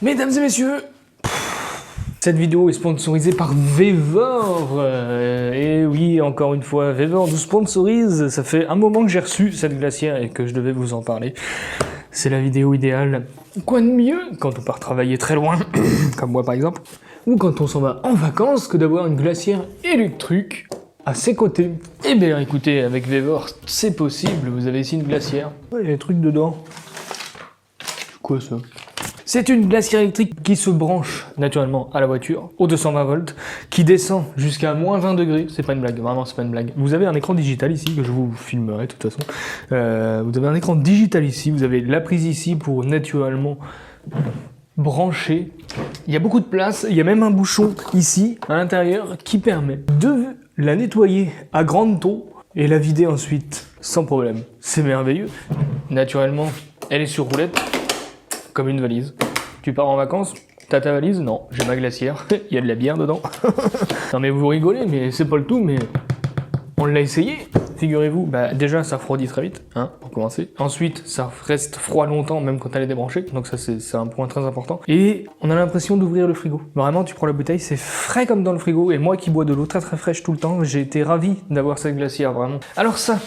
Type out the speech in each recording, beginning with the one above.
Mesdames et messieurs, cette vidéo est sponsorisée par Vévor. Et oui, encore une fois, Vévor nous sponsorise. Ça fait un moment que j'ai reçu cette glacière et que je devais vous en parler. C'est la vidéo idéale. Quoi de mieux quand on part travailler très loin, comme moi par exemple, ou quand on s'en va en vacances, que d'avoir une glacière électrique à ses côtés. Eh bien écoutez, avec Vévor, c'est possible. Vous avez ici une glacière. Ouais, il y a des trucs dedans. C'est quoi ça ? C'est une glacière électrique qui se branche naturellement à la voiture, au 220 volts, qui descend jusqu'à moins 20 degrés. C'est pas une blague, vraiment c'est pas une blague. Vous avez un écran digital ici, que je vous filmerai de toute façon. Vous avez un écran digital ici, vous avez la prise ici pour naturellement brancher. Il y a beaucoup de place, il y a même un bouchon ici, à l'intérieur, qui permet de la nettoyer à grande eau et la vider ensuite sans problème. C'est merveilleux. Naturellement, elle est sur roulette. Comme une valise. Tu pars en vacances, t'as ta valise? Non, j'ai ma glacière, il y a de la bière dedans. Non mais vous rigolez, mais c'est pas le tout, mais on l'a essayé, figurez-vous. Bah déjà, ça refroidit très vite, hein, pour commencer. Ensuite, ça reste froid longtemps, même quand elle est débranchée, donc ça c'est un point très important. Et on a l'impression d'ouvrir le frigo. Vraiment, tu prends la bouteille, c'est frais comme dans le frigo, et moi qui bois de l'eau très très fraîche tout le temps, j'ai été ravi d'avoir cette glacière, vraiment. Alors ça,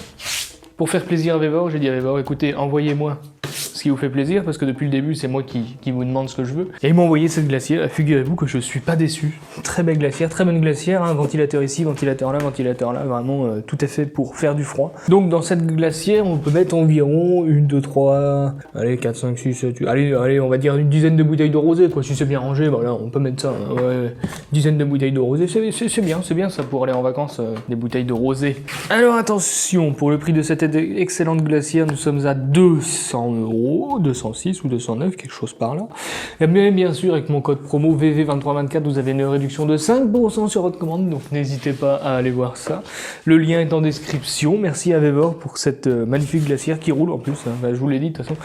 pour faire plaisir à Vévor, j'ai dit à Vévor, écoutez, envoyez-moi ce qui vous fait plaisir, parce que depuis le début, c'est moi qui vous demande ce que je veux. Et ils m'ont envoyé cette glacière, et figurez-vous que je suis pas déçu. Très belle glacière, très bonne glacière, hein, ventilateur ici, ventilateur là, vraiment tout est fait pour faire du froid. Donc dans cette glacière, on peut mettre environ 1, 2, 3, allez, 4, 5, 6, 7, 8, allez, on va dire une dizaine de bouteilles de rosé, quoi, si c'est bien rangé, voilà, on peut mettre ça, hein, ouais, dizaine de bouteilles de rosé, c'est bien ça pour aller en vacances, des bouteilles de rosé. Alors attention, pour le prix de cette excellente glacière, nous sommes à 200 €. 206 ou 209, quelque chose par là. Mais bien sûr, avec mon code promo VV2324, vous avez une réduction de 5% sur votre commande, donc n'hésitez pas à aller voir ça. Le lien est en description. Merci à Vévor pour cette magnifique glacière qui roule en plus, hein. Bah, je vous l'ai dit de toute façon.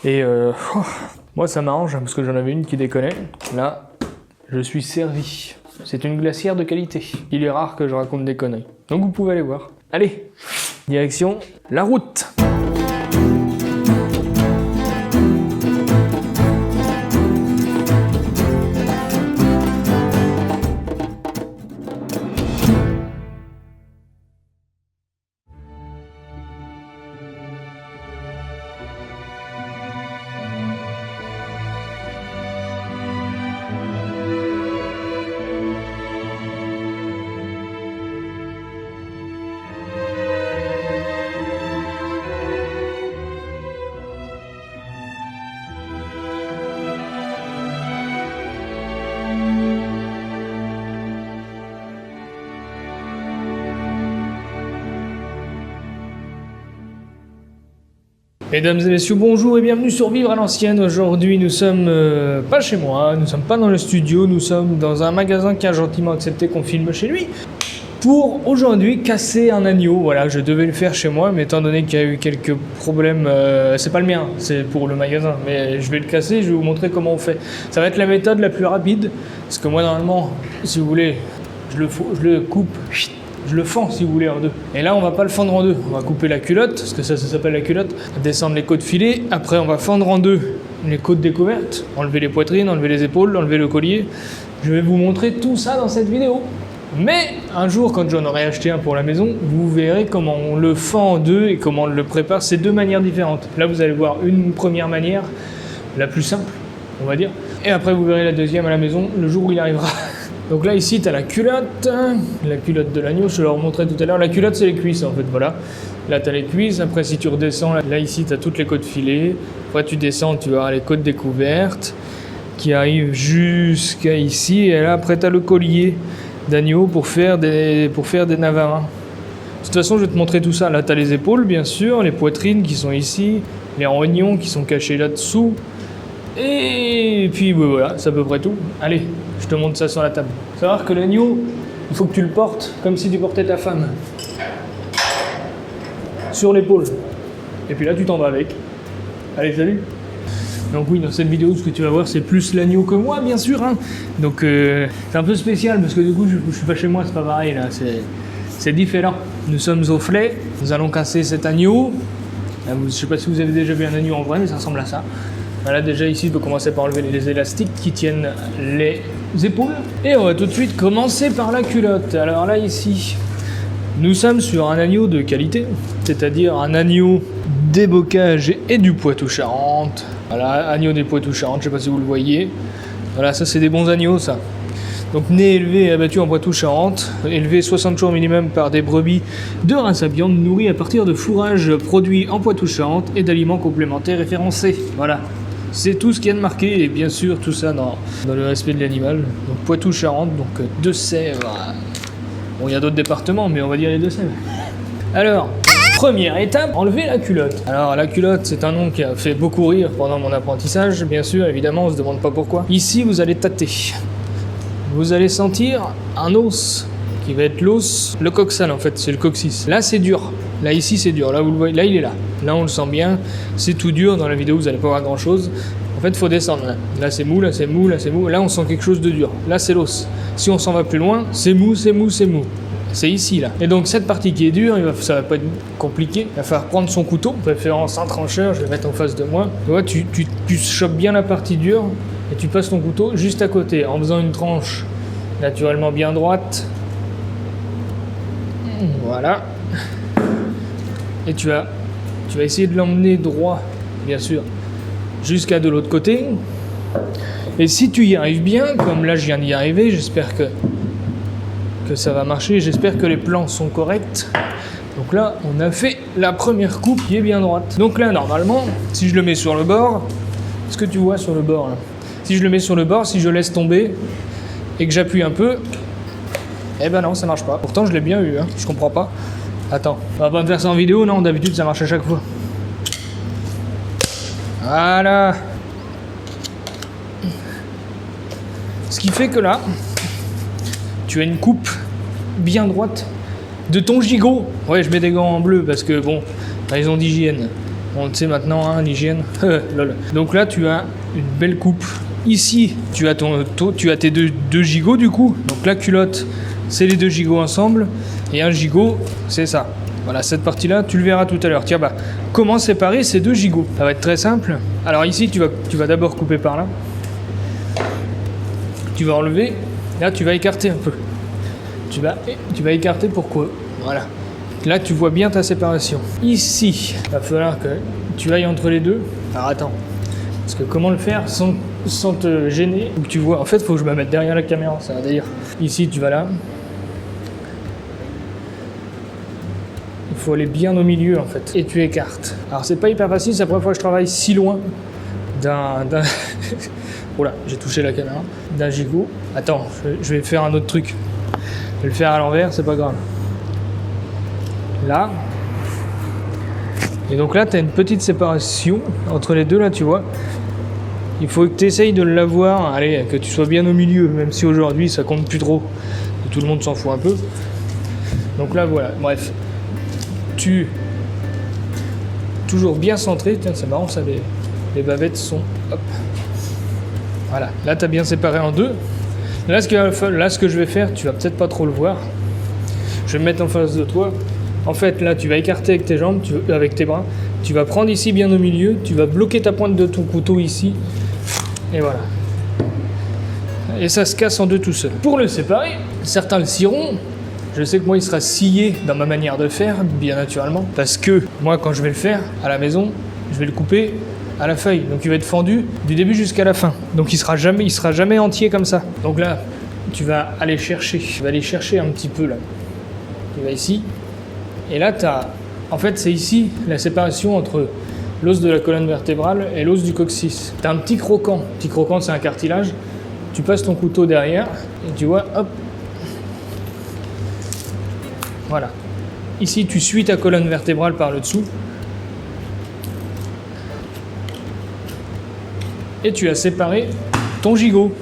Et moi ça m'arrange, hein, parce que j'en avais une qui déconnait. Là, je suis servi. C'est une glacière de qualité. Il est rare que je raconte des conneries. Donc vous pouvez aller voir. Allez, direction la route. Mesdames et messieurs, bonjour et bienvenue sur Vivre à l'ancienne. Aujourd'hui, nous sommes pas chez moi, nous sommes pas dans le studio, nous sommes dans un magasin qui a gentiment accepté qu'on filme chez lui. Pour aujourd'hui casser un agneau, voilà, je devais le faire chez moi, mais étant donné qu'il y a eu quelques problèmes, c'est pas le mien, c'est pour le magasin, mais je vais le casser, je vais vous montrer comment on fait. Ça va être la méthode la plus rapide, parce que moi normalement, si vous voulez, je le coupe, je le fends si vous voulez en deux. Et là on va pas le fendre en deux, on va couper la culotte, parce que ça s'appelle la culotte, descendre les côtes filées, après on va fendre en deux les côtes découvertes, enlever les poitrines, enlever les épaules, enlever le collier. Je vais vous montrer tout ça dans cette vidéo. Mais un jour, quand j'en aurai acheté un pour la maison, vous verrez comment on le fend en deux et comment on le prépare. C'est deux manières différentes. Là, vous allez voir une première manière, la plus simple, on va dire. Et après, vous verrez la deuxième à la maison, le jour où il arrivera. Donc là, ici, tu as la culotte de l'agneau, je te l'ai remontré tout à l'heure. La culotte, c'est les cuisses, en fait, voilà. Là, tu as les cuisses. Après, si tu redescends, là ici, tu as toutes les côtes filées. Après, tu descends, tu vas avoir les côtes découvertes qui arrivent jusqu'à ici. Et là, après, tu as le collier d'agneau pour faire des navarins. De toute façon, je vais te montrer tout ça. Là, tu as les épaules, bien sûr, les poitrines qui sont ici, les rognons qui sont cachés là-dessous. Et puis, voilà, c'est à peu près tout. Allez, je te montre ça sur la table. Faut savoir que l'agneau, il faut que tu le portes comme si tu portais ta femme. Sur l'épaule. Et puis là, tu t'en vas avec. Allez, salut! Donc oui, dans cette vidéo, ce que tu vas voir, c'est plus l'agneau que moi, bien sûr, hein. Donc c'est un peu spécial, parce que du coup, je suis pas chez moi, c'est pas pareil, là, c'est différent. Nous sommes au Flay, nous allons casser cet agneau. Je sais pas si vous avez déjà vu un agneau en vrai, mais ça ressemble à ça. Voilà, déjà ici, tu peux commencer par enlever les élastiques qui tiennent les épaules. Et on va tout de suite commencer par la culotte. Alors là, ici, nous sommes sur un agneau de qualité, c'est-à-dire un agneau des Bocages et du Poitou-Charentes. Voilà, agneau des Poitou-Charentes, je sais pas si vous le voyez. Voilà, ça c'est des bons agneaux, ça. Donc né, élevé et abattu en Poitou-Charentes, élevé 60 jours minimum par des brebis de race à viande, nourris à partir de fourrage produit en Poitou-Charentes et d'aliments complémentaires référencés. Voilà, c'est tout ce qu'il y a de marqué, et bien sûr tout ça dans le respect de l'animal. Donc Poitou-Charentes, donc Deux-Sèvres. Bon, il y a d'autres départements, mais on va dire les Deux-Sèvres. Alors, première étape, enlever la culotte. Alors la culotte, c'est un nom qui a fait beaucoup rire pendant mon apprentissage, bien sûr, évidemment, on se demande pas pourquoi. Ici, vous allez tâter. Vous allez sentir un os qui va être l'os, le coxal en fait, c'est le coccyx. Là c'est dur, là ici c'est dur, là vous le voyez, là il est là. Là on le sent bien, c'est tout dur, dans la vidéo vous n'allez pas voir grand chose. En fait il faut descendre là. Là c'est mou, là c'est mou, là c'est mou, là on sent quelque chose de dur. Là c'est l'os. Si on s'en va plus loin, c'est mou, c'est mou, c'est mou. C'est ici là. Et donc cette partie qui est dure, ça va pas être compliqué. Il va falloir prendre son couteau, préférence un trancheur, je vais le mettre en face de moi. Tu vois, tu chopes bien la partie dure et tu passes ton couteau juste à côté en faisant une tranche naturellement bien droite. Voilà. Et tu vas essayer de l'emmener droit, bien sûr, jusqu'à de l'autre côté. Et si tu y arrives bien, comme là je viens d'y arriver, j'espère que ça va marcher, j'espère que les plans sont corrects. Donc là, on a fait la première coupe qui est bien droite. Donc là, normalement, si je le mets sur le bord, ce que tu vois sur le bord là, si je le mets sur le bord, si je laisse tomber et que j'appuie un peu, eh ben non, ça marche pas. Pourtant, je l'ai bien eu, hein. Je comprends pas. Attends, on va pas me faire ça en vidéo, non, d'habitude ça marche à chaque fois. Voilà. Ce qui fait que là, tu as une coupe bien droite de ton gigot. Ouais, je mets des gants en bleu parce que bon, raison d'hygiène. On le sait maintenant, hein, l'hygiène. Lol. Donc là, tu as une belle coupe. Ici, tu as tes deux gigots du coup. Donc la culotte, c'est les deux gigots ensemble. Et un gigot, c'est ça. Voilà, cette partie-là, tu le verras tout à l'heure. Tiens, bah, comment séparer ces deux gigots? Ça va être très simple. Alors ici, tu vas d'abord couper par là. Tu vas enlever. Là, tu vas écarter un peu. Tu vas écarter pourquoi? Voilà. Là, tu vois bien ta séparation. Ici, il va falloir que tu ailles entre les deux. Alors attends. Parce que comment le faire sans te gêner? Tu vois, en fait, il faut que je me mette derrière la caméra, ça va dire. Ici, tu vas là. Il faut aller bien au milieu, en fait. Et tu écartes. Alors, c'est pas hyper facile, c'est la première fois que je travaille si loin d'un... Oula, j'ai touché la caméra. D'un gigot. Attends, je vais faire un autre truc. Je vais le faire à l'envers, c'est pas grave. Là. Et donc là, tu as une petite séparation entre les deux, là, tu vois. Il faut que tu essayes de l'avoir, allez, que tu sois bien au milieu, même si aujourd'hui, ça compte plus trop. Et tout le monde s'en fout un peu. Donc là, voilà, bref. Toujours bien centré. Tiens, c'est marrant, ça, les bavettes sont... Hop. Voilà, là, tu as bien séparé en deux. Là, ce que je vais faire, tu vas peut-être pas trop le voir. Je vais me mettre en face de toi. En fait, là, tu vas écarter avec tes jambes, avec tes bras. Tu vas prendre ici bien au milieu. Tu vas bloquer ta pointe de ton couteau ici. Et voilà. Et ça se casse en deux tout seul. Pour le séparer, certains le scieront. Je sais que moi, il sera scié dans ma manière de faire, bien naturellement. Parce que moi, quand je vais le faire à la maison, je vais le couper à la feuille. Donc il va être fendu du début jusqu'à la fin. Donc il sera jamais entier comme ça. Donc là, tu vas aller chercher un petit peu là. Tu vas ici. Et là, en fait, c'est ici la séparation entre l'os de la colonne vertébrale et l'os du coccyx. Tu as un petit croquant. Petit croquant, c'est un cartilage. Tu passes ton couteau derrière et tu vois, hop. Voilà. Ici, tu suis ta colonne vertébrale par le dessous. Et tu as séparé ton gigot.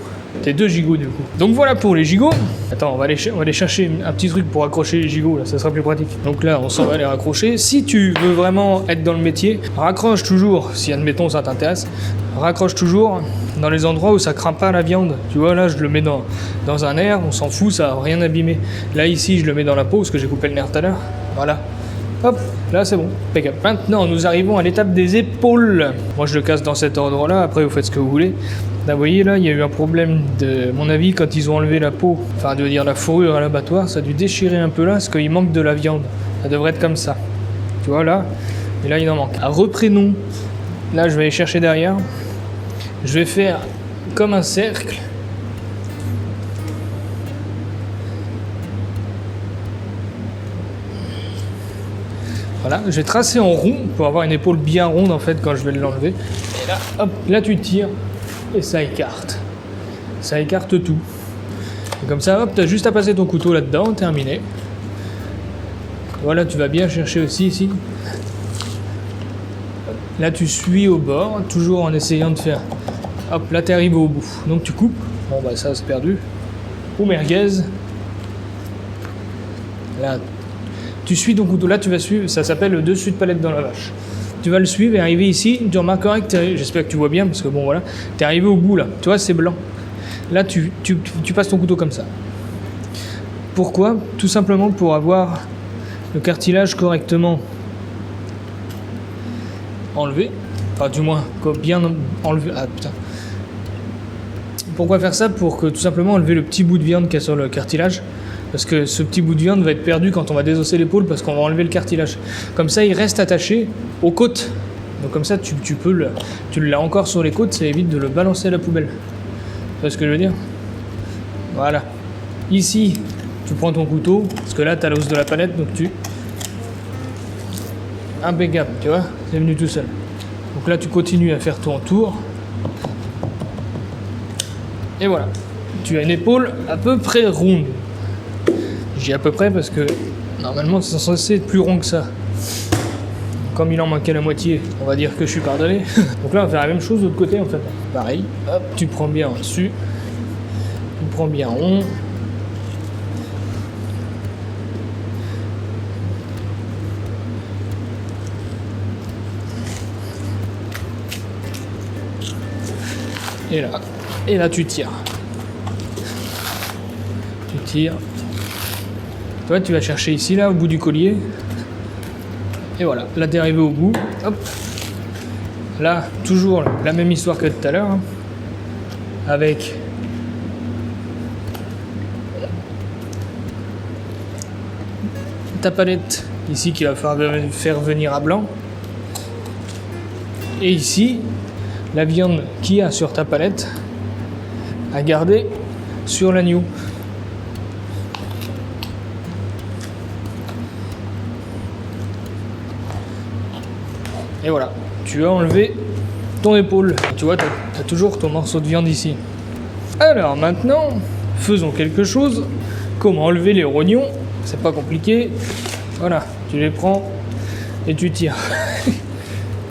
Tes deux gigots du coup. Donc voilà pour les gigots. Attends, on va aller chercher un petit truc pour accrocher les gigots, là, ça sera plus pratique. Donc là, on s'en va les raccrocher. Si tu veux vraiment être dans le métier, raccroche toujours, si admettons ça t'intéresse, raccroche toujours dans les endroits où ça craint pas la viande. Tu vois, là, je le mets dans un nerf, on s'en fout, ça va rien abîmer. Là, ici, je le mets dans la peau, parce que j'ai coupé le nerf tout à l'heure. Voilà. Hop. Là, c'est bon. Impeccable. Maintenant, nous arrivons à l'étape des épaules. Moi, je le casse dans cet ordre-là. Après, vous faites ce que vous voulez. Là, vous voyez, là, il y a eu un problème de mon avis quand ils ont enlevé la peau, enfin, de dire la fourrure à l'abattoir. Ça a dû déchirer un peu là, parce qu'il manque de la viande. Ça devrait être comme ça. Tu vois, là. Et là, il en manque. Reprenons. Là, je vais aller chercher derrière. Je vais faire comme un cercle. Voilà, je vais tracer en rond pour avoir une épaule bien ronde en fait quand je vais l'enlever. Et là, hop, là tu tires et ça écarte. Ça écarte tout. Et comme ça, hop, tu as juste à passer ton couteau là-dedans, terminé. Voilà, tu vas bien chercher aussi ici. Là, tu suis au bord, toujours en essayant de faire... Hop, là, tu arrives au bout. Donc, tu coupes. Bon, bah, ça, c'est perdu. Ou merguez. Là, tu suis ton couteau. Là, tu vas suivre. Ça s'appelle le dessus de palette dans la vache. Tu vas le suivre et arriver ici. Tu remarqueras que j'espère que tu vois bien, parce que bon, voilà. Tu es arrivé au bout, là. Tu vois, c'est blanc. Là, tu passes ton couteau comme ça. Pourquoi? Tout simplement pour avoir le cartilage correctement enlevé. Enfin, du moins, bien enlevé. Ah, putain. Pourquoi faire ça? Pour que tout simplement enlever le petit bout de viande qu'il y a sur le cartilage. Parce que ce petit bout de viande va être perdu quand on va désosser l'épaule parce qu'on va enlever le cartilage. Comme ça, il reste attaché aux côtes. Donc comme ça, tu l'as encore sur les côtes, ça évite de le balancer à la poubelle. Tu vois ce que je veux dire? Voilà. Ici, tu prends ton couteau, parce que là, tu as l'os de la palette, donc tu... Impeccable, tu vois? C'est venu tout seul. Donc là, tu continues à faire ton tour. Et voilà. Tu as une épaule à peu près ronde. Je dis à peu près parce que normalement c'est censé être plus rond que ça. Comme il en manquait la moitié, on va dire que je suis pardonné. Donc là on va faire la même chose de l'autre côté en fait. Pareil, hop, tu prends bien dessus, tu prends bien rond. Et là tu tires. Tu tires. Toi, tu vas chercher ici, là, au bout du collier. Et voilà, là, t'es arrivé au bout. Hop. Là, toujours la même histoire que tout à l'heure. Hein. Avec ta palette, ici, qui va faire venir à blanc. Et ici, la viande qu'il y a sur ta palette à garder sur l'agneau. Et voilà, tu as enlevé ton épaule. Tu vois, tu as toujours ton morceau de viande ici. Alors maintenant, faisons quelque chose. Comment enlever les rognons? C'est pas compliqué. Voilà, tu les prends et tu tires.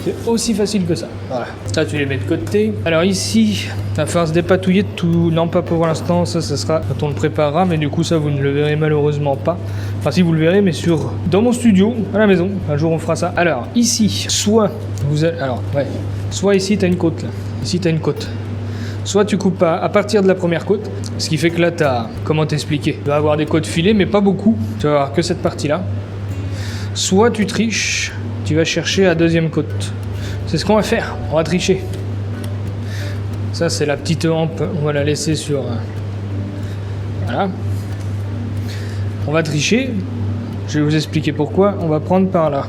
C'est aussi facile que ça. Voilà, ça tu les mets de côté. Alors ici, il va falloir se dépatouiller de tout. Non, pas pour l'instant, ça sera quand on le préparera, mais du coup ça vous ne le verrez malheureusement pas. Enfin si vous le verrez, mais dans mon studio, à la maison, un jour on fera ça. Alors ici, soit ici tu as une côte là. Ici tu as une côte. Soit tu coupes à partir de la première côte, ce qui fait que là tu as, comment t'expliquer, tu vas avoir des côtes filées, mais pas beaucoup. Tu vas avoir que cette partie-là. Soit tu triches, tu vas chercher la deuxième côte. C'est ce qu'on va faire, on va tricher. Ça c'est la petite hampe, on va la laisser sur... Voilà. On va tricher, je vais vous expliquer pourquoi, on va prendre par là.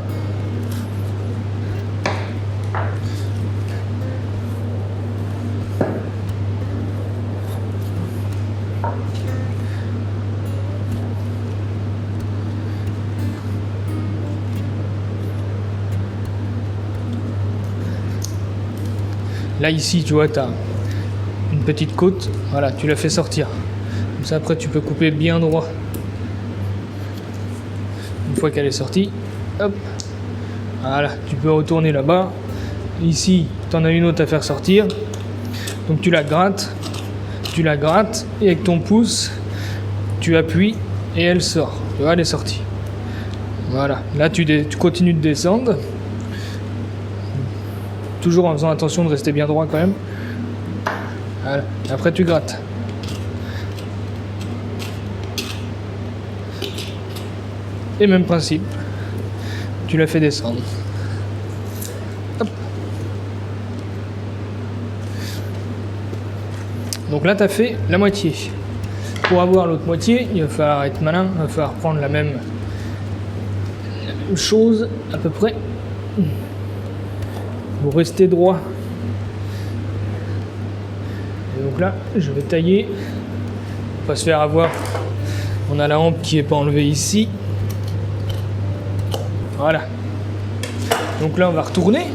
Là ici tu vois tu as une petite côte, voilà tu la fais sortir. Comme ça après tu peux couper bien droit. Une fois qu'elle est sortie, hop, voilà, tu peux retourner là-bas. Ici tu en as une autre à faire sortir. Donc tu la grattes et avec ton pouce tu appuies et elle sort. Tu vois elle est sortie. Voilà, là tu continues de descendre. Toujours en faisant attention de rester bien droit quand même. Voilà. Après tu grattes. Et même principe. tu la fais descendre. Hop. Donc là, tu as fait la moitié. Pour avoir l'autre moitié, il va falloir être malin, il va falloir prendre la même chose à peu près. Vous restez droit. Et donc là, je vais tailler. On va se faire avoir. On a la hampe qui n'est pas enlevée ici. Voilà. Donc là, on va retourner.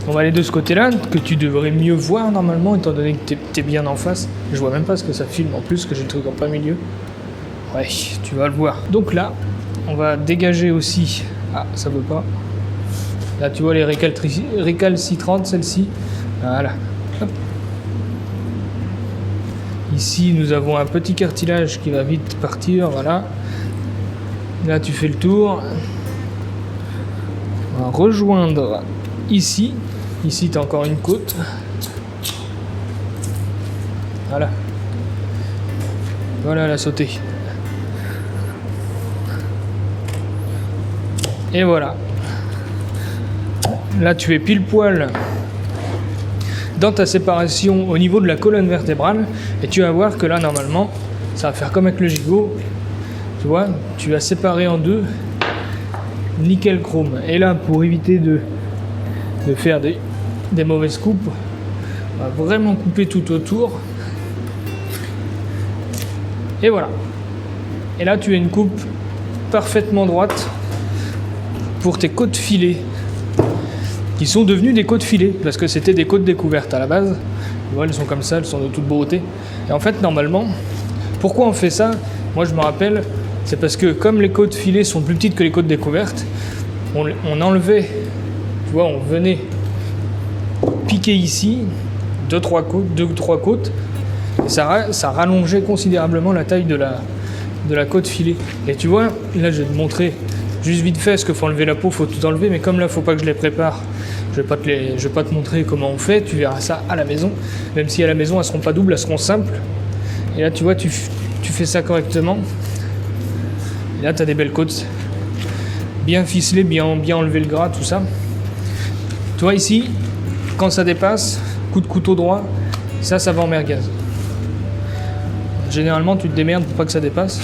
On va aller de ce côté-là, que tu devrais mieux voir normalement, étant donné que tu es bien en face. Je vois même pas ce que ça filme en plus, que j'ai le truc en plein milieu. Ouais, tu vas le voir. Donc là, on va dégager aussi. Ah, ça veut pas. Là, tu vois les récalcitrantes, celle-ci. Voilà. Hop. Ici, nous avons un petit cartilage qui va vite partir. Voilà. Là, tu fais le tour. On va rejoindre ici. Ici, tu as encore une côte. Voilà. Voilà la sautée. Et voilà. Là, tu es pile poil dans ta séparation au niveau de la colonne vertébrale. Et tu vas voir que là, normalement, ça va faire comme avec le gigot. Tu vois, tu as séparé en deux. Nickel chrome. Et là, pour éviter de faire des mauvaises coupes, on va vraiment couper tout autour. Et voilà. Et là, tu as une coupe parfaitement droite pour tes côtes filées, qui sont devenues des côtes filées, parce que c'était des côtes découvertes à la base. Tu vois, elles sont comme ça, elles sont de toute beauté. Et en fait, normalement, pourquoi on fait ça? Moi, je me rappelle, c'est parce que comme les côtes filées sont plus petites que les côtes découvertes, on enlevait, tu vois, on venait piquer ici, 2-3 côtes, et ça rallongeait considérablement la taille de la côte filée. Et tu vois, là, je vais te montrer juste vite fait, parce qu'il faut enlever la peau, faut tout enlever, mais comme là, faut pas que je les prépare, je vais pas te montrer comment on fait, tu verras ça à la maison, même si à la maison, elles seront pas doubles, elles seront simples. Et là, tu vois, tu fais ça correctement. Et là, tu as des belles côtes, bien ficelées, bien enlever le gras, tout ça. Tu vois ici, quand ça dépasse, coup de couteau droit, ça va en merguez. Généralement, tu te démerdes pour pas que ça dépasse.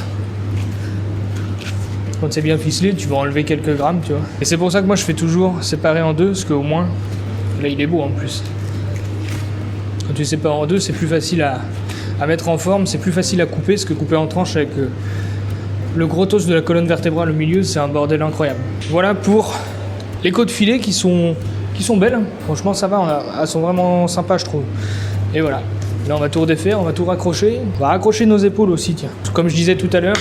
Quand c'est bien ficelé, tu vas enlever quelques grammes, tu vois. Et c'est pour ça que moi, je fais toujours séparer en deux, parce qu'au moins, là, il est beau en plus. Quand tu sépares en deux, c'est plus facile à mettre en forme, c'est plus facile à couper, parce que couper en tranches avec le gros os de la colonne vertébrale au milieu, c'est un bordel incroyable. Voilà pour les côtes filées qui sont belles. Franchement, ça va, elles sont vraiment sympas, je trouve. Et voilà. Là, on va tout redéfaire, on va tout raccrocher. On va raccrocher nos épaules aussi, tiens. Comme je disais tout à l'heure,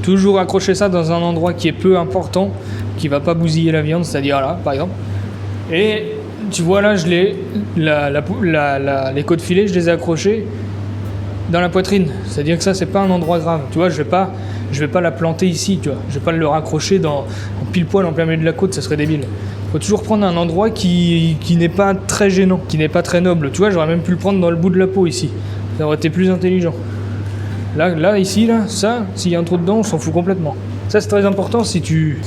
toujours accrocher ça dans un endroit qui est peu important, qui va pas bousiller la viande, c'est-à-dire là, par exemple. Et tu vois là, les côtes filées, je les ai accrochées dans la poitrine. C'est-à-dire que ça, c'est pas un endroit grave. Tu vois, je vais pas la planter ici, tu vois. Je vais pas le raccrocher en pile poil en plein milieu de la côte, ça serait débile. Faut toujours prendre un endroit qui n'est pas très gênant, qui n'est pas très noble. Tu vois, j'aurais même pu le prendre dans le bout de la peau ici. Ça aurait été plus intelligent. Là, ici, là, ça, s'il y a un trou dedans, on s'en fout complètement. Ça, c'est très important si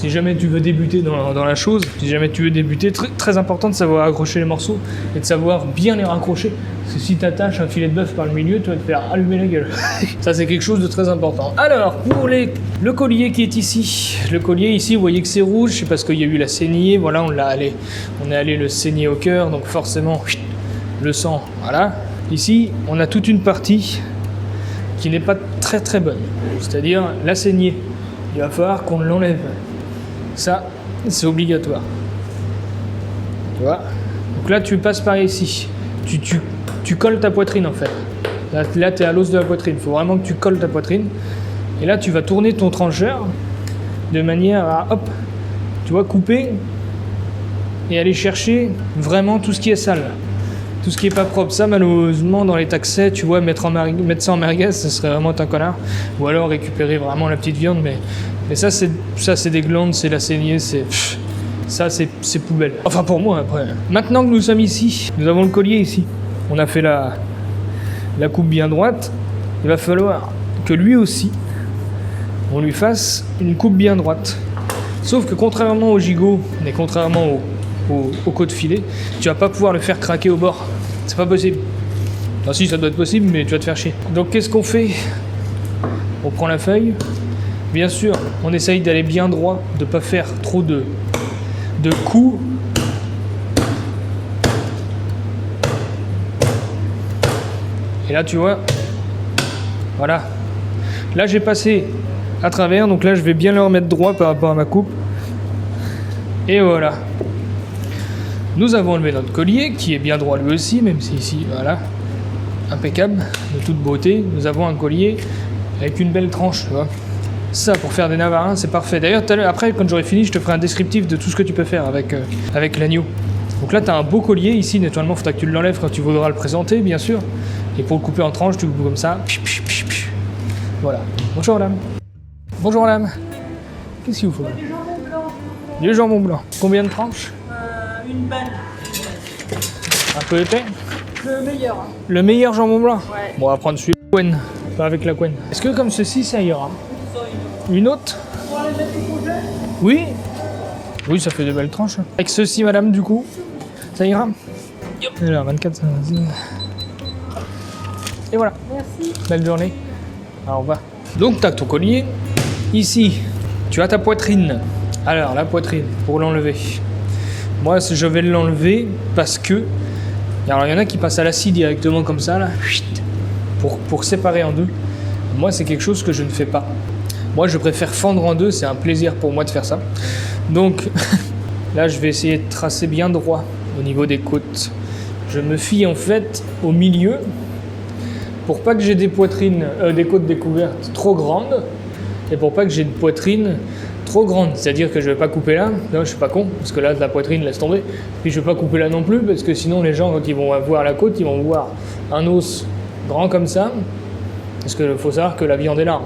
jamais tu veux débuter dans la chose. Si jamais tu veux débuter, très important de savoir accrocher les morceaux et de savoir bien les raccrocher. Parce que si tu attaches un filet de bœuf par le milieu, tu vas te faire allumer la gueule. Ça, c'est quelque chose de très important. Alors, pour le collier qui est ici. Le collier ici, vous voyez que c'est rouge, c'est parce qu'il y a eu la saignée. Voilà, on est allé le saigner au cœur, donc forcément, le sang, voilà. Ici, on a toute une partie qui n'est pas très très bonne. C'est-à-dire la saignée. Il va falloir qu'on l'enlève. Ça, c'est obligatoire. Tu vois? Donc là, tu passes par ici. Tu colles ta poitrine en fait. Là tu es à l'os de la poitrine. Il faut vraiment que tu colles ta poitrine. Et là, tu vas tourner ton trancheur de manière à, hop, tu vois, couper et aller chercher vraiment tout ce qui est sale. Tout ce qui est pas propre. Ça, malheureusement, dans les taxais, tu vois, mettre ça en merguez, ça serait vraiment un connard. Ou alors récupérer vraiment la petite viande, mais ça, c'est des glandes, c'est la saignée, ça, c'est poubelle. Enfin, pour moi, après. Maintenant que nous sommes ici, nous avons le collier ici. On a fait la coupe bien droite. Il va falloir que lui aussi, on lui fasse une coupe bien droite. Sauf que contrairement au gigot, et contrairement au côte filet, tu vas pas pouvoir le faire craquer au bord. C'est pas possible. Enfin si, ça doit être possible, mais tu vas te faire chier. Donc qu'est-ce qu'on fait? On prend la feuille. Bien sûr, on essaye d'aller bien droit, de pas faire trop de coups. Et là, tu vois, voilà. Là, j'ai passé à travers, donc là, je vais bien le remettre droit par rapport à ma coupe. Et voilà. Nous avons enlevé notre collier, qui est bien droit lui aussi, même si ici, voilà, impeccable, de toute beauté. Nous avons un collier avec une belle tranche, tu vois. Ça, pour faire des navarins, c'est parfait. D'ailleurs, après, quand j'aurai fini, je te ferai un descriptif de tout ce que tu peux faire avec l'agneau. Donc là, tu as un beau collier. Ici, naturellement, il faudra que tu l'enlèves quand tu voudras le présenter, bien sûr. Et pour le couper en tranches, tu le coupes comme ça. Voilà. Bonjour, madame. Bonjour, madame. Qu'est-ce qu'il vous faut? Du jambon blanc. Du jambon blanc. Combien de tranches? Une balle. Un peu épais? Le meilleur. Hein. Le meilleur jambon blanc? Ouais. Bon, on va prendre celui de couenne, pas avec la couenne. Est-ce que comme ceci, ça ira? Une autre? Pour les mettre au congé? Oui. Oui, ça fait de belles tranches. Avec ceci, madame, du coup, ça ira? Alors, 24, ça va. Et voilà. Merci. Belle journée. Alors, on va. Donc, tu as ton collier. Ici, tu as ta poitrine. Alors, la poitrine, pour l'enlever. Moi, je vais l'enlever parce que... Alors, il y en a qui passent à la scie directement comme ça, là. Pour séparer en deux. Moi, c'est quelque chose que je ne fais pas. Moi, je préfère fendre en deux. C'est un plaisir pour moi de faire ça. Donc, là, je vais essayer de tracer bien droit au niveau des côtes. Je me fie, en fait, au milieu... pour pas que j'ai des poitrines, des côtes découvertes trop grandes, et pour pas que j'ai de poitrine trop grande. C'est-à-dire que je vais pas couper là, non, je suis pas con, parce que là, la poitrine, laisse tomber. Puis je vais pas couper là non plus, parce que sinon, les gens, quand ils vont voir la côte, ils vont voir un os grand comme ça, parce qu'il faut savoir que la viande est là.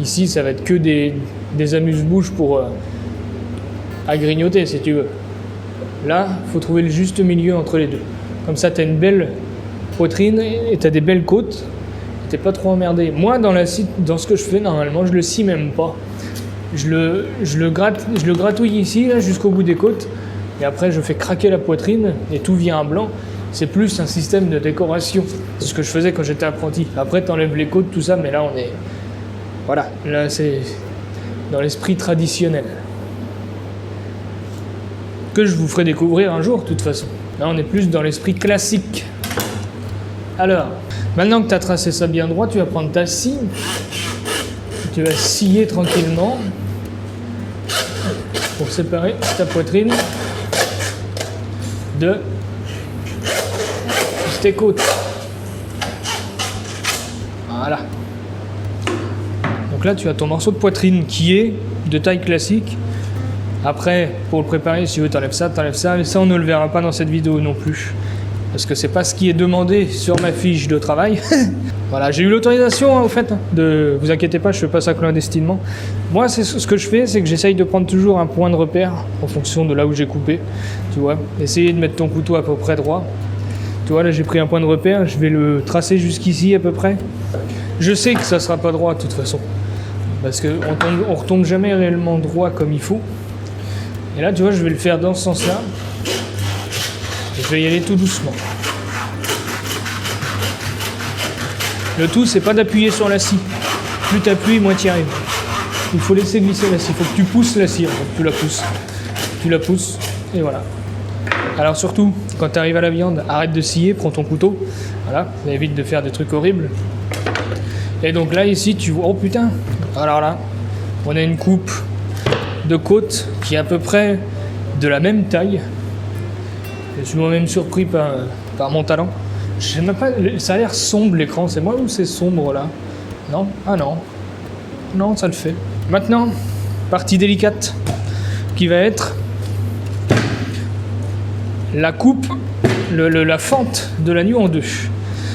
Ici, ça va être que des amuse-bouches pour à grignoter, si tu veux. Là, faut trouver le juste milieu entre les deux. Comme ça, tu as une belle poitrine et tu as des belles côtes. T'es pas trop emmerdé. Moi, dans ce que je fais, normalement, je le scie même pas. Je le gratouille ici, là, jusqu'au bout des côtes. Et après, je fais craquer la poitrine et tout vient à blanc. C'est plus un système de décoration. C'est ce que je faisais quand j'étais apprenti. Après, t'enlèves les côtes, tout ça, mais là, on est... Voilà, là, c'est dans l'esprit traditionnel. Que je vous ferai découvrir un jour, de toute façon. Là, on est plus dans l'esprit classique. Alors, maintenant que tu as tracé ça bien droit, tu vas prendre ta scie. Tu vas scier tranquillement pour séparer ta poitrine de tes côtes. Voilà. Donc là, tu as ton morceau de poitrine qui est de taille classique. Après, pour le préparer, si tu veux, t'enlèves ça. Mais ça, on ne le verra pas dans cette vidéo non plus. Parce que c'est pas ce qui est demandé sur ma fiche de travail. Voilà, j'ai eu l'autorisation, au fait, de... Vous inquiétez pas, je fais pas ça clandestinement. Moi, ce que je fais, c'est que j'essaye de prendre toujours un point de repère en fonction de là où j'ai coupé. Tu vois, essayer de mettre ton couteau à peu près droit. Tu vois, là, j'ai pris un point de repère, je vais le tracer jusqu'ici à peu près. Je sais que ça sera pas droit, de toute façon. Parce qu'on retombe jamais réellement droit comme il faut. Et là, tu vois, je vais le faire dans ce sens-là. Et je vais y aller tout doucement. Le tout, c'est pas d'appuyer sur la scie. Plus tu appuies, moins tu y arrives. Il faut laisser glisser la scie. Il faut que tu pousses la scie. En fait. Tu la pousses. Tu la pousses. Et voilà. Alors surtout, quand tu arrives à la viande, arrête de scier, prends ton couteau. Voilà. Ça évite de faire des trucs horribles. Et donc là, ici, tu vois... Oh putain. Alors là, on a une coupe de côte qui est à peu près de la même taille. Je suis moi-même surpris par mon talent. Je sais même pas, ça a l'air sombre l'écran, c'est moi ou c'est sombre là? Non? Ah non. Non, ça le fait. Maintenant, partie délicate qui va être la coupe, la fente de l'agneau en deux.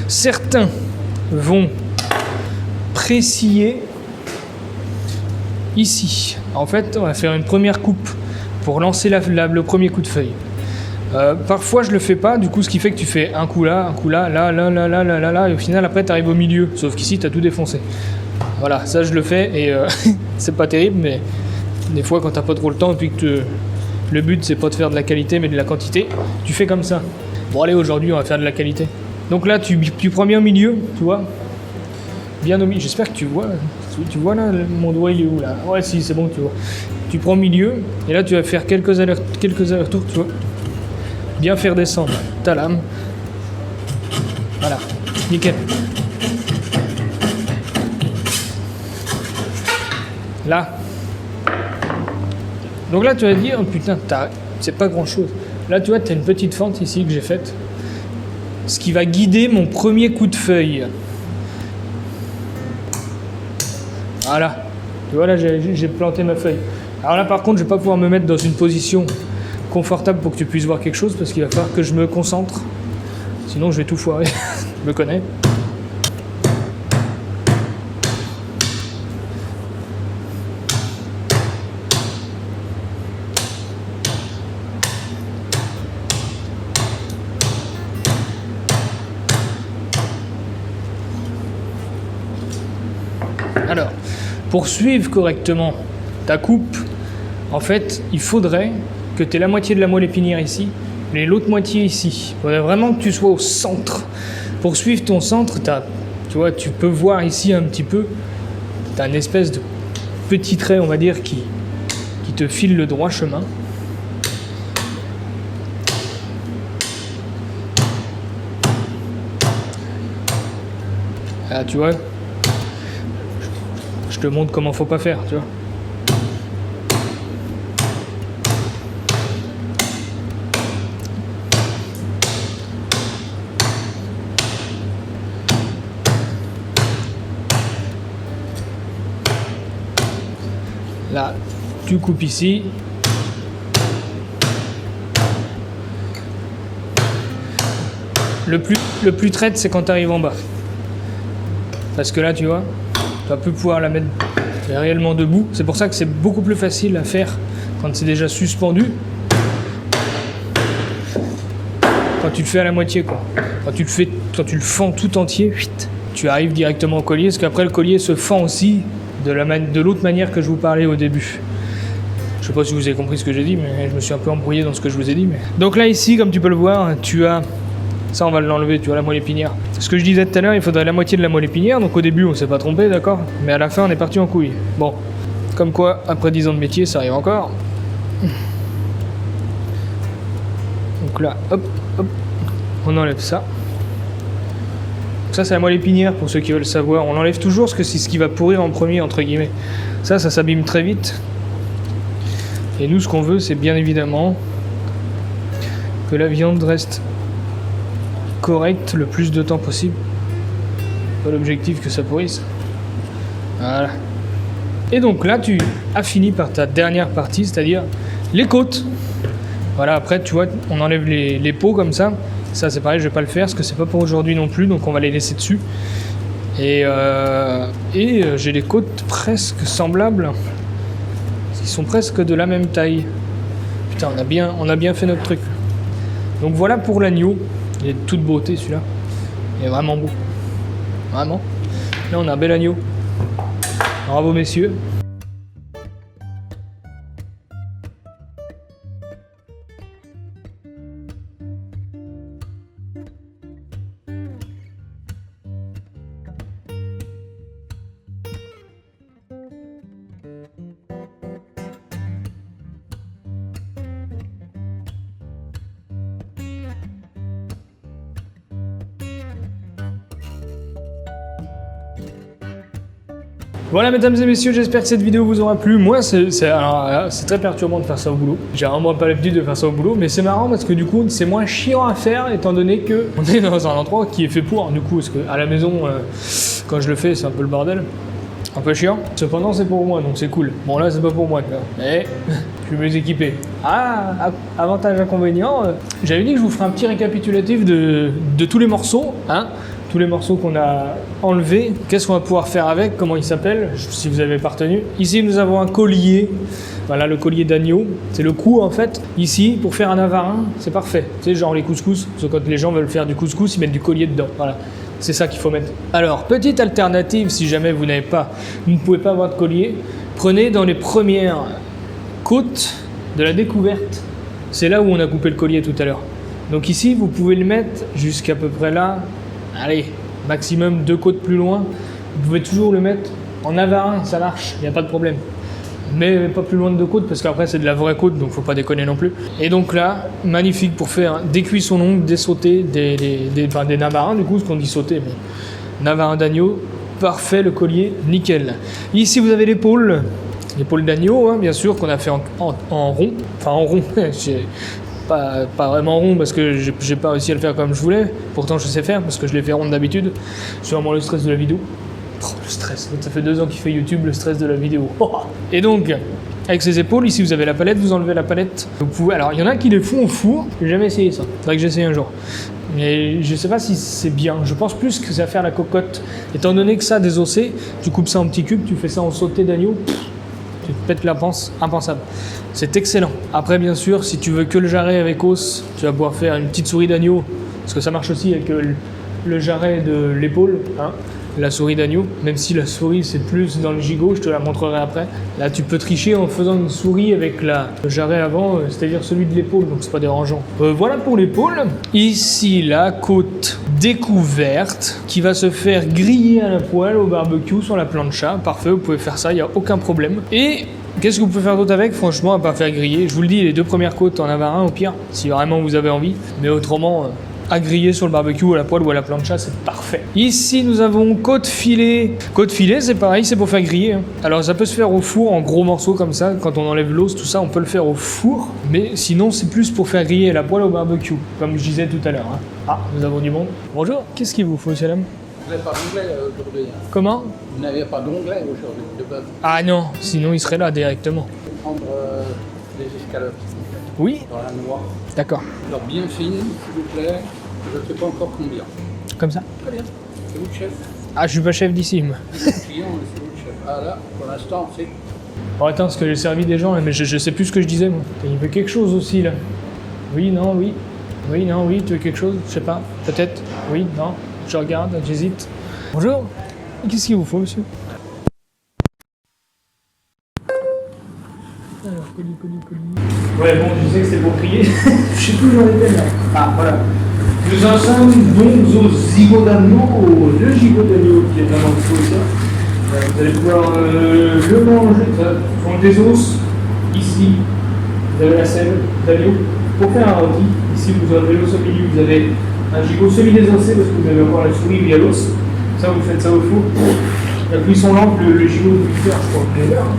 Certains vont pressiller ici. En fait, on va faire une première coupe pour lancer le premier coup de feuille. Parfois je le fais pas, du coup ce qui fait que tu fais un coup là, là, et au final après tu arrives au milieu, sauf qu'ici tu as tout défoncé. Voilà, ça je le fais et c'est pas terrible, Des fois, quand t'as pas trop le temps et puis que le but c'est pas de faire de la qualité mais de la quantité, tu fais comme ça. Bon allez, aujourd'hui on va faire de la qualité. Donc là, tu prends bien au milieu, tu vois. Bien au milieu. J'espère que tu vois. Tu vois là, mon doigt il est où là? Ouais, si, c'est bon, tu vois. Tu prends au milieu et là tu vas faire quelques allers-retours, tu vois. Bien faire descendre ta lame. Voilà, nickel. Là. Donc là tu vas dire, oh putain, c'est pas grand chose. Là tu vois, tu as une petite fente ici que j'ai faite. Ce qui va guider mon premier coup de feuille. Voilà. Tu vois là, j'ai planté ma feuille. Alors là par contre, je vais pas pouvoir me mettre dans une position confortable pour que tu puisses voir quelque chose parce qu'il va falloir que je me concentre. Sinon je vais tout foirer. Je me connais. Alors, pour suivre correctement ta coupe, en fait, il faudrait que tu aies la moitié de la moelle épinière ici, et l'autre moitié ici. Il faudrait vraiment que tu sois au centre. Pour suivre ton centre, tu vois, tu peux voir ici un petit peu, tu as une espèce de petit trait, on va dire, qui te file le droit chemin. Là, tu vois, je te montre comment faut pas faire, tu vois. Là, tu coupes ici. Le plus traite, c'est quand tu arrives en bas. Parce que là, tu vois, tu vas plus pouvoir la mettre réellement debout. C'est pour ça que c'est beaucoup plus facile à faire quand c'est déjà suspendu. Quand tu le fais à la moitié, quoi. Quand tu le fends tout entier, tu arrives directement au collier, parce qu'après le collier se fend aussi de l'autre manière que je vous parlais au début. Je sais pas si vous avez compris ce que j'ai dit, mais je me suis un peu embrouillé dans ce que je vous ai dit. Donc là, ici, comme tu peux le voir, tu as... Ça, on va l'enlever, tu vois, la moelle épinière. Ce que je disais tout à l'heure, il faudrait la moitié de la moelle épinière. Donc au début, on s'est pas trompé, d'accord? Mais à la fin, on est parti en couille. Bon, comme quoi, après 10 ans de métier, ça arrive encore. Donc là, hop, hop, on enlève ça. Ça, c'est la moelle épinière, pour ceux qui veulent savoir. On enlève toujours parce que c'est ce qui va pourrir en premier, entre guillemets. Ça s'abîme très vite. Et nous, ce qu'on veut, c'est bien évidemment que la viande reste correcte le plus de temps possible. Pas l'objectif que ça pourrisse. Voilà. Et donc là, tu as fini par ta dernière partie, c'est-à-dire les côtes. Voilà, après, tu vois, on enlève les peaux comme ça. Ça, c'est pareil, je vais pas le faire parce que c'est pas pour aujourd'hui non plus, donc on va les laisser dessus. Et j'ai les côtes presque semblables. Ils sont presque de la même taille. Putain, on a bien fait notre truc. Donc voilà pour l'agneau. Il est de toute beauté celui-là. Il est vraiment beau. Vraiment. Là, on a un bel agneau. Bravo messieurs. Voilà mesdames et messieurs, j'espère que cette vidéo vous aura plu. Moi c'est très perturbant de faire ça au boulot. J'ai vraiment pas l'habitude de faire ça au boulot, mais c'est marrant parce que du coup c'est moins chiant à faire étant donné que on est dans un endroit qui est fait pour. Du coup, parce que à la maison, quand je le fais, c'est un peu le bordel. Un peu chiant. Cependant c'est pour moi, donc c'est cool. Bon là c'est pas pour moi, tu vois. Mais je suis mieux équipé. Ah, avantage, inconvénient. J'avais dit que je vous ferai un petit récapitulatif de tous les morceaux, hein. Tous les morceaux qu'on a enlevés, qu'est-ce qu'on va pouvoir faire avec, comment il s'appelle, si vous avez pas retenu. Ici, nous avons un collier, voilà le collier d'agneau, c'est le cou en fait. Ici, pour faire un avarin, c'est parfait. Tu sais, genre les couscous, parce que quand les gens veulent faire du couscous, ils mettent du collier dedans, voilà. C'est ça qu'il faut mettre. Alors, petite alternative, si jamais vous ne pouvez pas avoir de collier, prenez dans les premières côte de la découverte. C'est là où on a coupé le collier tout à l'heure. Donc ici, vous pouvez le mettre jusqu'à peu près là. Allez, maximum 2 côtes plus loin. Vous pouvez toujours le mettre en avarin, ça marche, il n'y a pas de problème. Mais pas plus loin de 2 côtes parce qu'après c'est de la vraie côte, donc faut pas déconner non plus. Et donc là, magnifique pour faire des cuissons longues, des sautés, des navarins du coup, ce qu'on dit sauter, mais navarin d'agneau, parfait le collier, nickel. Ici vous avez l'épaule d'agneau, hein, bien sûr, qu'on a fait en rond, enfin en rond, pas vraiment rond parce que j'ai pas réussi à le faire comme je voulais, pourtant je sais faire parce que je l'ai fait rond d'habitude, c'est vraiment le stress de la vidéo. Oh, le stress, ça fait 2 ans qu'il fait YouTube, le stress de la vidéo. Et donc, avec ces épaules, ici vous avez la palette, vous enlevez la palette. Vous pouvez, alors il y en a qui les font au four, j'ai jamais essayé ça, faudrait que j'essaye un jour. Mais je sais pas si c'est bien, je pense plus que c'est à faire la cocotte. Étant donné que ça, désossé, tu coupes ça en petits cubes, tu fais ça en sauté d'agneau, tu te pètes la panse, impensable. C'est excellent. Après bien sûr, si tu veux que le jarret avec os, tu vas pouvoir faire une petite souris d'agneau, parce que ça marche aussi avec le jarret de l'épaule, hein. La souris d'agneau, même si la souris c'est plus dans le gigot, je te la montrerai après. Là tu peux tricher en faisant une souris avec le jarret avant, c'est-à-dire celui de l'épaule, donc c'est pas dérangeant. Voilà pour l'épaule. Ici la côte découverte qui va se faire griller à la poêle au barbecue sur la plancha. Parfait, vous pouvez faire ça, il n'y a aucun problème. Et qu'est-ce que vous pouvez faire d'autre avec? Franchement, à part faire griller, je vous le dis, les 2 premières côtes en avarin au pire, si vraiment vous avez envie, mais autrement... à griller sur le barbecue, à la poêle ou à la plancha, c'est parfait. Ici, nous avons côte filet. Côte filet, c'est pareil, c'est pour faire griller. Hein. Alors, ça peut se faire au four en gros morceaux comme ça. Quand on enlève l'os, tout ça, on peut le faire au four. Mais sinon, c'est plus pour faire griller à la poêle au barbecue, comme je disais tout à l'heure. Hein. Ah, nous avons du monde. Bonjour, qu'est-ce qu'il vous faut, monsieur l'homme? Vous n'avez pas d'onglet aujourd'hui. Hein. Comment? Vous n'avez pas d'onglet aujourd'hui de bœuf. Ah non, sinon il serait là directement. Prendre des escalopes Oui? dans la noix. D'accord. Alors bien fine, s'il vous plaît. Je ne sais pas encore combien. Comme ça? Très bien. C'est vous le chef. Ah, je suis pas chef d'ici, moi. Le client, c'est vous le chef. Ah là, pour l'instant, c'est... Bon, attends, parce que j'ai servi des gens, là, mais je sais plus ce que je disais, moi. Il veut quelque chose aussi, là. Oui, non, oui. Oui, non, oui, tu veux quelque chose? Je sais pas. Peut-être. Oui, non. Je regarde, j'hésite. Bonjour. Qu'est-ce qu'il vous faut, monsieur? Alors, colis. Ouais, bon, je sais que c'était pour crier. Je sais plus où j'en étais, là. Ah, voilà. Nous en sommes donc au gigot d'agneau, le gigot d'agneau qui est un morceau ça. Vous allez pouvoir le manger, ça sont des os, ici, vous avez la sève d'agneau. Pour faire un rôti, ici vous avez l'os au milieu, vous avez un gigot semi-désossé parce que vous avez encore la souris via l'os. Ça, vous faites ça au four. La cuisson lente, le gigot de 8 heures, je crois, 9 heures,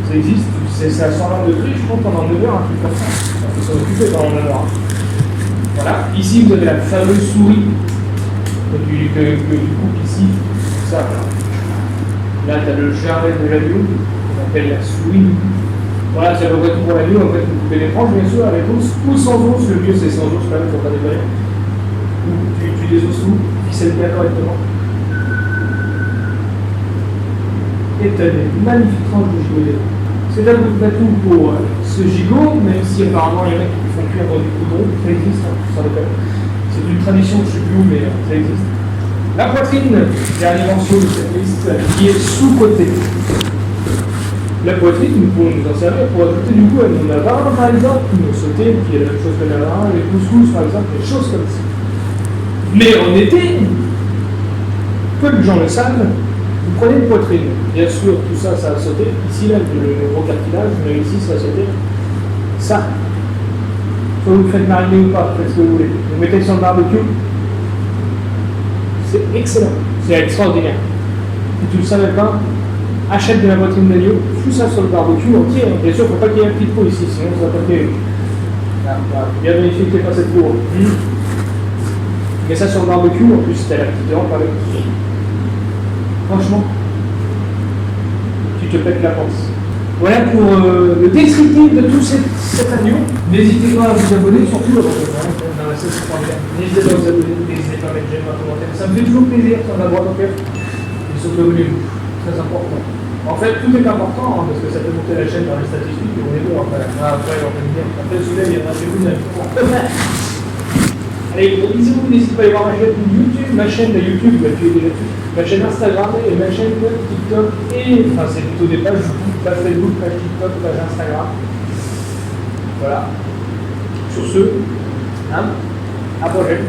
ça existe, c'est à 120 degrés, je crois, pendant 9 heures, un truc comme ça. Il faut s'en occuper pendant 9 heures. Voilà, ici vous avez la fameuse souris que tu coupes ici, ça. Là tu as le jarret de l'agneau, qu'on appelle la souris. Voilà, c'est à peu près tout pour l'agneau. En fait, vous coupez les tranches bien sûr avec os ou sans os, le mieux c'est sans os quand même, faut pas déconner. Tu désosses tout, ficelles bien correctement. Et tu as des magnifiques tranches de gigot. C'est un peu tout pour ce gigot, même si apparemment il y en a qui font cuire dans du coudron, ça existe, hein, sans déconner. C'est une tradition, je ne sais plus où, mais ça existe. La poitrine, dernier morceau de cette liste, qui est sous-côté. La poitrine, nous pouvons nous en servir pour ajouter du goût à nos navarins, par exemple, nos sautés, qui est la même chose que le navarin, les couscous, par exemple, des choses comme ça. Mais en été, peu de gens le savent, vous prenez une poitrine, bien sûr, tout ça, ça a sauté. Ici, là, le gros cartilage, mais ici, ça a sauté. Ça, soit vous le faites mariner ou pas, faites ce que vous voulez. Vous mettez sur le barbecue, c'est excellent, c'est extraordinaire. Si tu ne le savais pas, achète de la poitrine d'agneau, fous ça sur le barbecue entier. Bien sûr, il ne faut pas qu'il y ait un petit pot ici, sinon ça va pas faire. Bien vérifier que tu n'es pas cette peau. Mets ça sur le barbecue, en plus, tu as la petite lampe avec. Franchement, tu te pètes la panse. Voilà pour le descriptif de tout cet agneau. N'hésitez pas à vous abonner, surtout dans la session première. N'hésitez pas à vous abonner, n'hésitez pas à mettre j'aime, un commentaire. Ça me fait toujours plaisir, ça m'a droit au cœur. Et surtout, abonnez-vous, très important. En fait, tout est important, hein, parce que ça fait monter la chaîne dans les statistiques, et on est bon après. Après, on peut dire, après celui-là, il y en a chez vous, allez, gros bisous, n'hésitez pas à aller voir ma chaîne YouTube, ma chaîne de YouTube, bah, tu es déjà dessus, ma chaîne Instagram et ma chaîne TikTok, et enfin c'est plutôt des pages YouTube, page Facebook, page TikTok, page Instagram. Voilà. Sur ce, hein, à la prochaine.